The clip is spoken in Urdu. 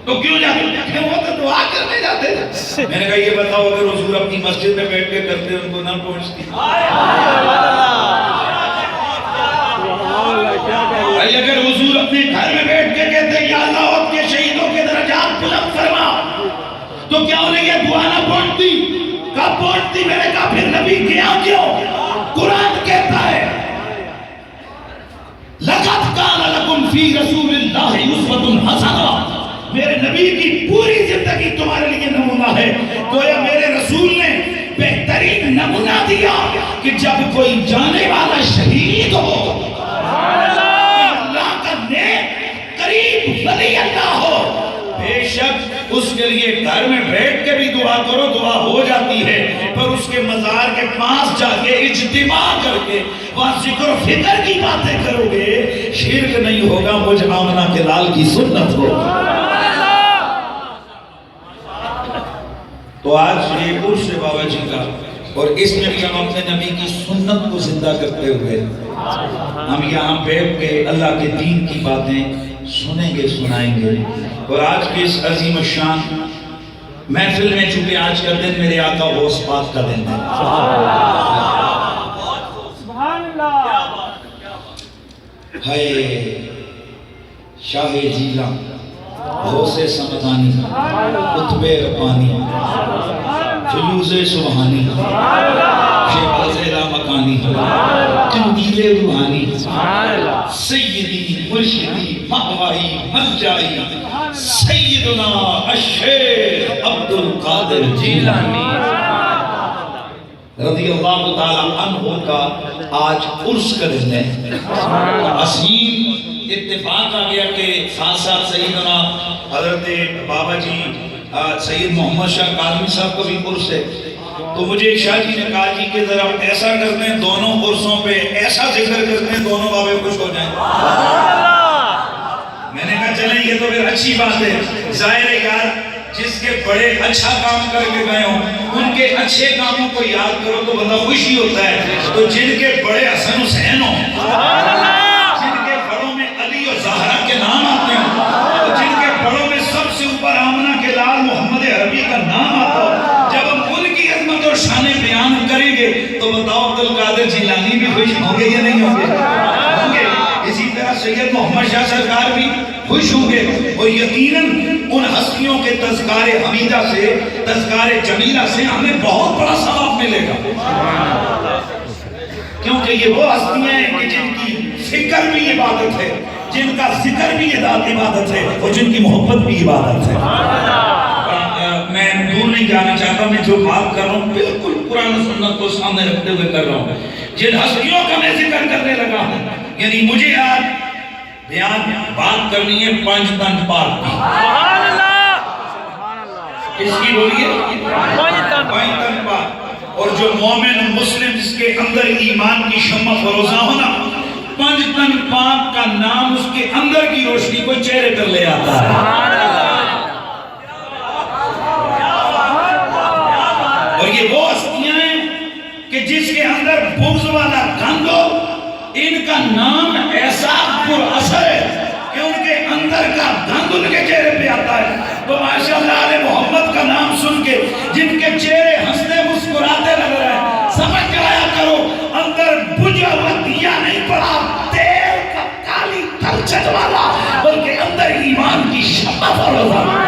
تو کیوں جاتے ہیں؟ وہ تو دعا کرنے جاتے تھے۔ میں نے کہا یہ بتاؤ اگر حضور اپنی مسجد میں بیٹھ کے کرتے ان کو نہ پہنچتی؟ اگر حضور اپنے گھر میں بیٹھ کے کہتے یا اللہ اپنے کے شہیدوں کے درجات بلند فرما تو کیا انہیں یہ دعا نہ پہنچتی؟ کب پہنچتی؟ میں نے کہا پھر نبی کیا کیوں؟ قرآن کہتا ہے لَقَدْ كَانَ لَكُمْ فِي رَسُولِ اللَّهِ أُسْوَةٌ حَسَنَةٌ، میرے نبی کی پوری زندگی تمہارے لیے نمونہ ہے۔ گویا میرے رسول نے بہترین نمونہ دیا کہ جب کوئی جانے والا شہید ہو، اللہ کا نیک قریب ولی اللہ ہو، بے شک اس کے لیے گھر میں بیٹھ کے بھی دعا کرو، دعا ہو جاتی ہے، پر اس کے مزار کے پاس جا کے اجتماع کر کے وہاں ذکر و فکر کی باتیں کرو گے، شرک نہیں ہوگا، مجھ آمنہ کے لال کی سنت ہوگا۔ تو آج یہ عرس بابا جی کا، اور اس میں بھی ہم اپنے نبی کی سنت کو زندہ کرتے ہوئے ہم یہاں بیٹھ کے اللہ کے دین کی باتیں سنیں گے، سنائیں گے۔ اور آج کے اس عظیم الشان محفل میں چونکہ آج کا دن میرے آقا غوث پاک کا دن ہے، ہے شاہ جیلان، غوث سمدانی، قطب ربانی، فیوز سبحانی، شہباز لامکانی، قندیل روحانی، سیدی مرشدی مأوائی مرجائی سیدنا الشیخ عبدالقادر جیلانی رضی اللہ تعالی عنہ کا آج عرس کا دن ہے۔ عظیم اتفاق آ گیا کہ ساتھ ساتھ سیدنا حضرت بابا جی سید محمد شاہ کاظمی صاحب کو بھی عرس ہے، تو مجھے شاہ جی نے کہا جی کہ ذرا ایسا کرتے ہیں دونوں عرسوں پہ ایسا ذکر کرتے ہیں دونوں بابے خوش ہو جائیں۔ میں نے کہا چلیں یہ تو پھر اچھی بات ہے، ظاہر ہے یار جس کے بڑے اچھا کام کر کے گئے ہوں ان کے اچھے کاموں کو یاد کرو تو بندہ خوشی ہوتا ہے۔ تو جن کے بڑے حسن حسین ہوں، جن کے بڑوں میں علی و زہرا کے نام آتے ہیں، جن کے بڑوں میں سب سے اوپر آمنہ کے لال محمد عربی کا نام آتا ہو، جب ہم ان کی عظمت اور شان بیان کریں گے تو بتاؤ عبدالقادر جیلانی بھی خوش ہوں گے یا نہیں ہوں گے؟ ہوں گے۔ اسی طرح سید محمد شاہ سرکار بھی خوش ہوں گے، اور یقیناً ان ہستیوں کے تذکار حمیدہ سے، تذکار جمیلہ سے ہمیں بہت بڑا ثواب ملے گا، کیونکہ یہ وہ ہستیاں ہیں کہ جن کی فکر بھی عبادت ہے، جن کا ذکر بھی عبادت ہے، اور جن کی محبت بھی عبادت ہے۔ میں دور نہیں جانا چاہتا، میں جو بات کر رہا ہوں بالکل قرآن و سنت کو سامنے رکھتے ہوئے کر رہا ہوں۔ جن ہستیوں کا میں ذکر کرنے لگا ہوں، یعنی مجھے آج بیان بات کرنی ہے پنج تن پاک کی۔ کس کی بولیے؟ پنج تن پاک۔ اور جو مومن مسلم جس کے اندر ایمان کی شمع فروزہ ہونا، پنج تن پاک کا نام اس کے اندر کی روشنی کو چہرے پر لے آتا ہے۔ اور یہ وہ ہستیاں ہیں کہ جس کے اندر بغض والا گند ہو، ان کا نام ایسا پر اثر ہے کہ ان کے اندر کا گند ان کے چہرے پہ آتا ہے۔ تو ماشاءاللہ علیہ محمد کا نام سن کے جن کے چہرے ہنستے مسکراتے لگ رہے ہیں، سمجھ جایا کرو اندر بجھا ہوا دیا نہیں پڑا تیل کا کالی تلچھٹ والا، بلکہ اندر ایمان کی شمع فروزہ۔